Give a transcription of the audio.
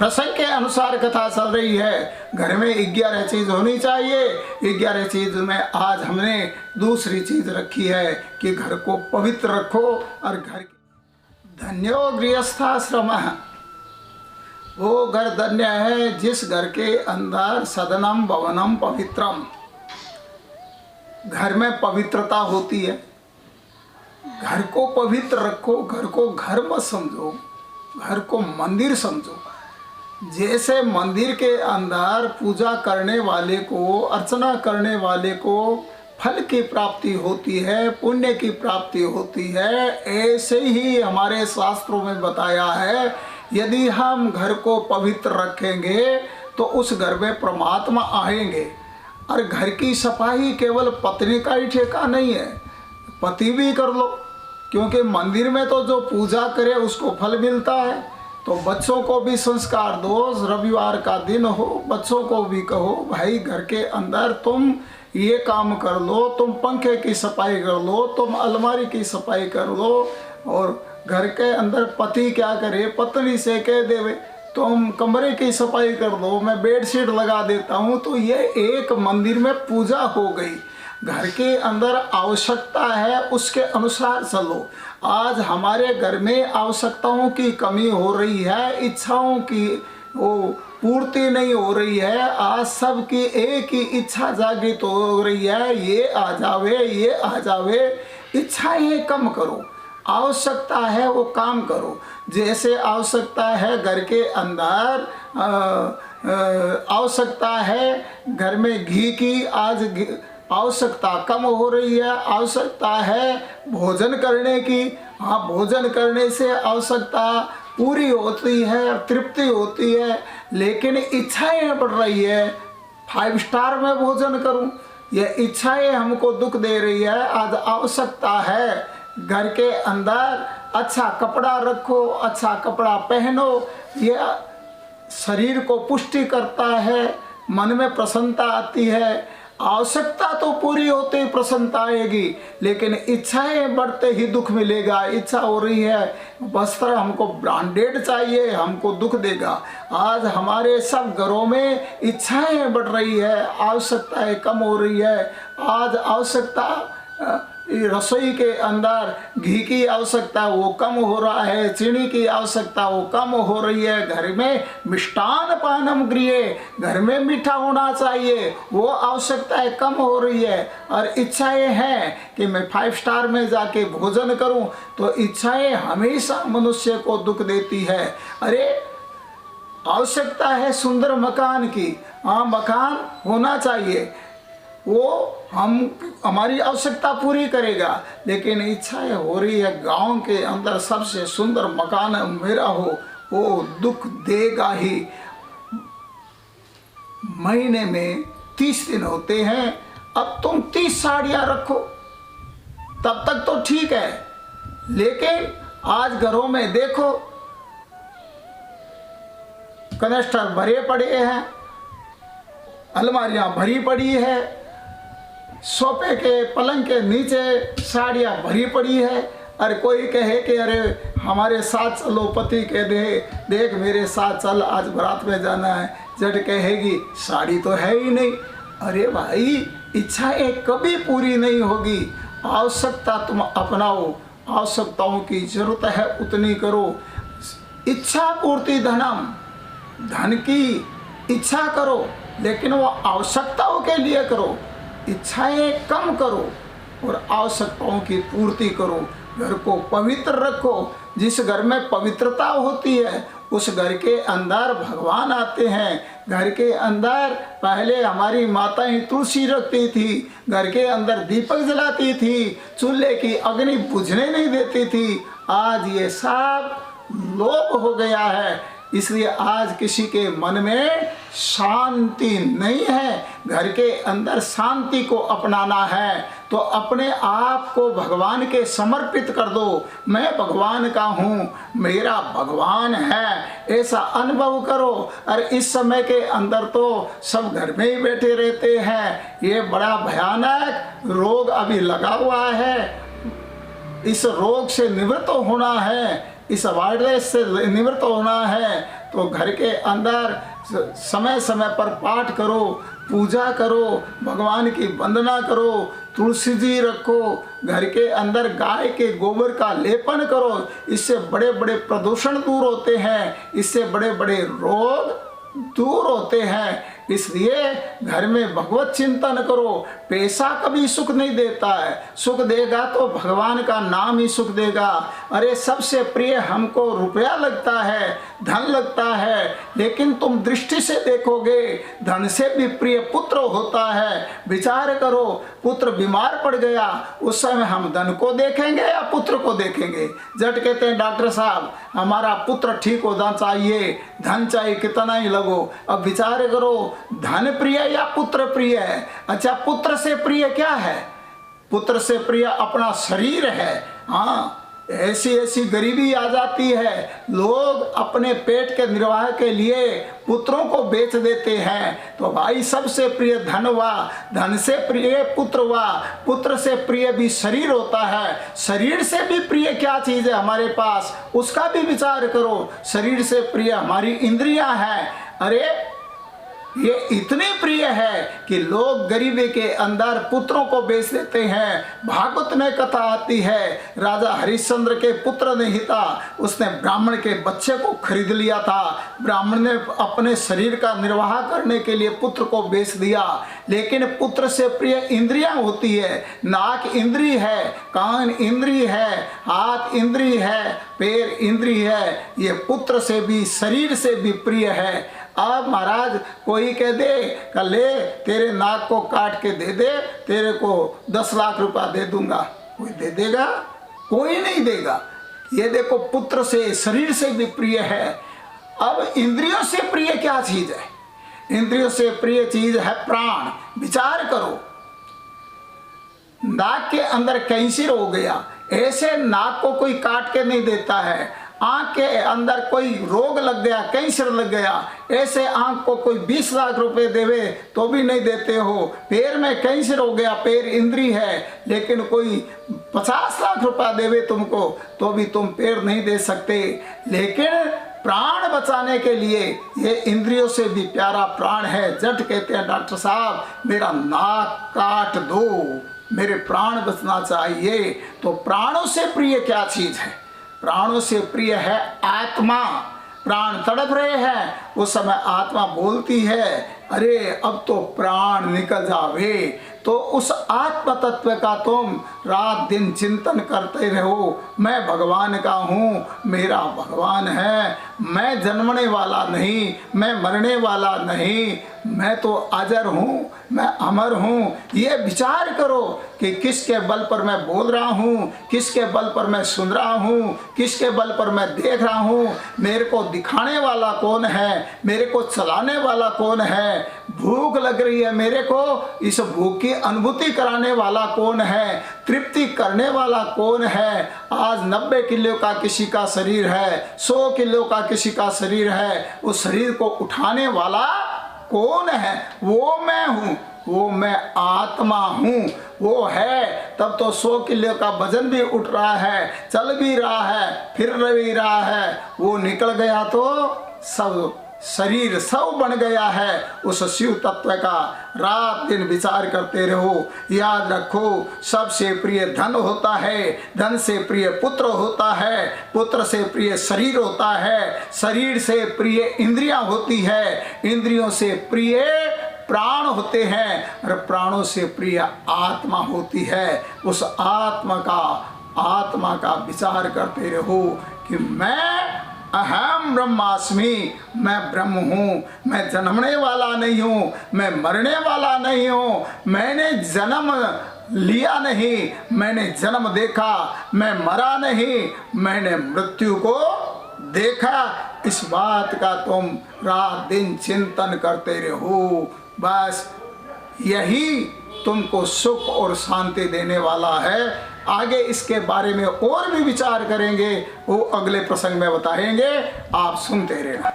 प्रसंग के अनुसार कथा चल रही है। घर में 11 चीज होनी चाहिए। 11 चीज में आज हमने दूसरी चीज रखी है कि घर को पवित्र रखो। और घर धन्यो गृहस्थाश्रम, वो घर धन्य है जिस घर के अंदर सदनम भवनम पवित्रम, घर में पवित्रता होती है। घर को पवित्र रखो, घर को घर मत समझो, घर को मंदिर समझो। जैसे मंदिर के अंदर पूजा करने वाले को, अर्चना करने वाले को फल की प्राप्ति होती है, पुण्य की प्राप्ति होती है, ऐसे ही हमारे शास्त्रों में बताया है यदि हम घर को पवित्र रखेंगे तो उस घर में परमात्मा आएंगे। और घर की सफाई केवल पत्नी का ही ठेका नहीं है, पति भी कर लो, क्योंकि मंदिर में तो जो पूजा करे उसको फल मिलता है। तो बच्चों को भी संस्कार दो, रविवार का दिन हो, बच्चों को भी कहो भाई घर के अंदर तुम ये काम कर लो, तुम पंखे की सफाई कर लो, तुम अलमारी की सफाई कर लो। और घर के अंदर पति क्या करे, पत्नी से कह देवे तुम कमरे की सफाई कर दो, मैं बेडशीट लगा देता हूँ, तो ये एक मंदिर में पूजा हो गई। घर के अंदर आवश्यकता है उसके अनुसार चलो। आज हमारे घर में आवश्यकताओं की कमी हो रही है, इच्छाओं की वो पूर्ति नहीं हो रही है। आज सबकी एक ही इच्छा जागृत हो रही है, ये आ जावे, ये आ जावे। इच्छाएं कम करो, आवश्यकता है वो काम करो। जैसे आवश्यकता है घर के अंदर आवश्यकता है घर में घी की, आज आवश्यकता कम हो रही है। आवश्यकता है भोजन करने की, हाँ भोजन करने से आवश्यकता पूरी होती है, तृप्ति होती है, लेकिन इच्छाएं बढ़ रही है 5 स्टार में भोजन करूं, यह इच्छाएं हमको दुख दे रही है। आज आवश्यकता है घर के अंदर अच्छा कपड़ा रखो, अच्छा कपड़ा पहनो, यह शरीर को पुष्टि करता है, मन में प्रसन्नता आती है। आवश्यकता तो पूरी होते ही प्रसन्नता आएगी, लेकिन इच्छाएं बढ़ते ही दुख मिलेगा। इच्छा हो रही है वस्त्र हमको ब्रांडेड चाहिए, हमको दुख देगा। आज हमारे सब घरों में इच्छाएं बढ़ रही है, आवश्यकताएं कम हो रही है। आज आवश्यकता रसोई के अंदर घी की आवश्यकता वो कम हो रहा है, चीनी की आवश्यकता वो कम हो रही है। घर में मिष्टान पानम गृहे, घर में मीठा होना चाहिए, वो आवश्यकताएं कम हो रही है। और इच्छाएं हैं कि मैं 5 स्टार में जाके भोजन करूं, तो इच्छाएं हमेशा मनुष्य को दुख देती है। अरे आवश्यकता है सुंदर मकान की, हाँ मकान होना चाहिए, वो हमारी आवश्यकता पूरी करेगा, लेकिन इच्छाएं हो रही है गांव के अंदर सबसे सुंदर मकान मेरा हो, वो दुख देगा ही। महीने में 30 दिन होते हैं, अब तुम 30 साड़ियां रखो तब तक तो ठीक है, लेकिन आज घरों में देखो कनेस्टर भरे पड़े हैं, अलमारियां भरी पड़ी है, सोफे के पलंग के नीचे साड़ियाँ भरी पड़ी है। और कोई कहे कि अरे हमारे साथ चलो, पति कह दे देख मेरे साथ चल आज बारात में जाना है, जट कहेगी साड़ी तो है ही नहीं। अरे भाई इच्छाएं कभी पूरी नहीं होगी। आवश्यकता तुम अपनाओ, आवश्यकताओं की जरूरत है उतनी करो। इच्छा पूर्ति धनम, धन की इच्छा करो, लेकिन वो आवश्यकताओं के लिए करो। इच्छाएं कम करो और आवश्यकताओं की पूर्ति करो। घर को पवित्र रखो। जिस घर में पवित्रता होती है उस घर के अंदर भगवान आते हैं। घर के अंदर पहले हमारी माताएं तुलसी रखती थी, घर के अंदर दीपक जलाती थी, चूल्हे की अग्नि बुझने नहीं देती थी। आज ये सब लोप हो गया है, इसलिए आज किसी के मन में शांति नहीं है। घर के अंदर शांति को अपनाना है तो अपने आप को भगवान के समर्पित कर दो। मैं भगवान का हूँ, मेरा भगवान है, ऐसा अनुभव करो। और इस समय के अंदर तो सब घर में ही बैठे रहते हैं। ये बड़ा भयानक रोग अभी लगा हुआ है। इस रोग से निवृत्त होना है, इस वायरस से निवृत्त होना है तो घर के अंदर समय समय पर पाठ करो, पूजा करो, भगवान की वंदना करो, तुलसी जी रखो, घर के अंदर गाय के गोबर का लेपन करो। इससे बड़े बड़े प्रदूषण दूर होते हैं, इससे बड़े बड़े रोग दूर होते हैं। इसलिए घर में भगवत चिंतन करो। पैसा कभी सुख नहीं देता है, सुख देगा तो भगवान का नाम ही सुख देगा। अरे सबसे प्रिय हमको रुपया लगता है, धन लगता है, लेकिन तुम दृष्टि से देखोगे धन से भी प्रिय पुत्र होता है। विचार करो, पुत्र बीमार पड़ गया, उस समय हम धन को देखेंगे या पुत्र को देखेंगे? झट कहते हैं डॉक्टर साहब हमारा पुत्र ठीक होना चाहिए, धन चाहिए कितना ही लगो। अब विचार करो, धन प्रिय या पुत्र प्रिय है? अच्छा, पुत्र से प्रिय क्या है? पुत्र से प्रिय अपना शरीर है। हाँ, ऐसी ऐसी गरीबी आ जाती है, लोग अपने पेट के निर्वाह के लिए पुत्रों को बेच देते हैं। तो भाई सबसे प्रिय धन हुआ, धन से प्रिय पुत्र हुआ, पुत्र से प्रिय भी शरीर होता है। शरीर से भी प्रिय क्या चीज है हमारे पास, उसका भी विचार करो। शरीर से प्रिय हमारी इंद्रियां हैं। अरे ये इतनी प्रिय है कि लोग गरीबी के अंदर पुत्रों को बेच देते हैं। भागवत में कथा आती है, राजा हरिश्चंद्र के पुत्र ने हिता, उसने ब्राह्मण के बच्चे को खरीद लिया था। ब्राह्मण ने अपने शरीर का निर्वाह करने के लिए पुत्र को बेच दिया। लेकिन पुत्र से प्रिय इंद्रियां होती है। नाक इंद्री है, कान इंद्री है, हाथ इंद्री है, पैर इंद्री है। ये पुत्र से भी शरीर से भी प्रिय है। अब महाराज कोई कह दे कि ले तेरे नाक को काट के दे दे, तेरे को 10 लाख रुपया दे दूंगा, कोई दे देगा? कोई नहीं देगा। ये देखो, पुत्र से शरीर से भी प्रिय है। अब इंद्रियों से प्रिय क्या चीज है? इंद्रियों से प्रिय चीज है प्राण। विचार करो, नाक के अंदर कैंसर हो गया, ऐसे नाक को कोई काट के नहीं देता है। आंख के अंदर कोई रोग लग गया, कैंसर लग गया, ऐसे आंख को कोई 20 लाख रुपए देवे तो भी नहीं देते हो। पैर में कैंसर हो गया, पैर इंद्री है, लेकिन कोई 50 लाख रुपया देवे तुमको तो भी तुम पैर नहीं दे सकते। लेकिन प्राण बचाने के लिए ये इंद्रियों से भी प्यारा प्राण है। जट कहते हैं डॉक्टर साहब मेरा नाक काट दो, मेरे प्राण बचना चाहिए। तो प्राणों से प्रिय क्या चीज है? प्राणों से प्रिय है आत्मा। प्राण तड़प रहे हैं, उस समय आत्मा बोलती है अरे अब तो प्राण निकल जावे। तो उस आत्म तत्व का तुम रात दिन चिंतन करते रहो। मैं भगवान का हूँ, मेरा भगवान है, मैं जन्मने वाला नहीं, मैं मरने वाला नहीं, मैं तो अजर हूँ, मैं अमर हूँ। ये विचार करो कि किसके बल पर मैं बोल रहा हूँ, किसके बल पर मैं सुन रहा हूँ, किसके बल पर मैं देख रहा हूँ। मेरे को दिखाने वाला कौन है, मेरे को चलाने वाला कौन है। भूख लग रही है मेरे को, इस भूख की अनुभूति कराने वाला कौन है, तृप्ति करने वाला कौन है। आज 90 किलो का किसी का शरीर है, 100 किलो का किसी का शरीर है, उस शरीर को उठाने वाला कौन है? वो मैं हूँ, वो मैं आत्मा हूँ। वो है तब तो 100 किलो का वजन भी उठ रहा है, चल भी रहा है, फिर भी रहा है। वो निकल गया तो सब शरीर सब बन गया है। उस शिव तत्व का रात दिन विचार करते रहो। याद रखो, सबसे प्रिय धन होता है, धन से प्रिय पुत्र होता है, पुत्र से प्रिय शरीर होता है, शरीर से प्रिय इंद्रियां होती है, इंद्रियों से प्रिय प्राण होते हैं, और प्राणों से प्रिय आत्मा होती है। उस आत्मा का विचार करते रहो कि मैं अहम ब्रह्मास्मि, मैं ब्रह्म हूँ, मैं जन्मने वाला नहीं हूँ, मैं मरने वाला नहीं हूँ, मैंने जन्म लिया नहीं, मैंने जन्म देखा, मैं मरा नहीं, मैंने मृत्यु को देखा। इस बात का तुम रात दिन चिंतन करते रहो। बस यही तुमको सुख और शांति देने वाला है। आगे इसके बारे में और भी विचार करेंगे, वो अगले प्रसंग में बताएंगे, आप सुनते रहना।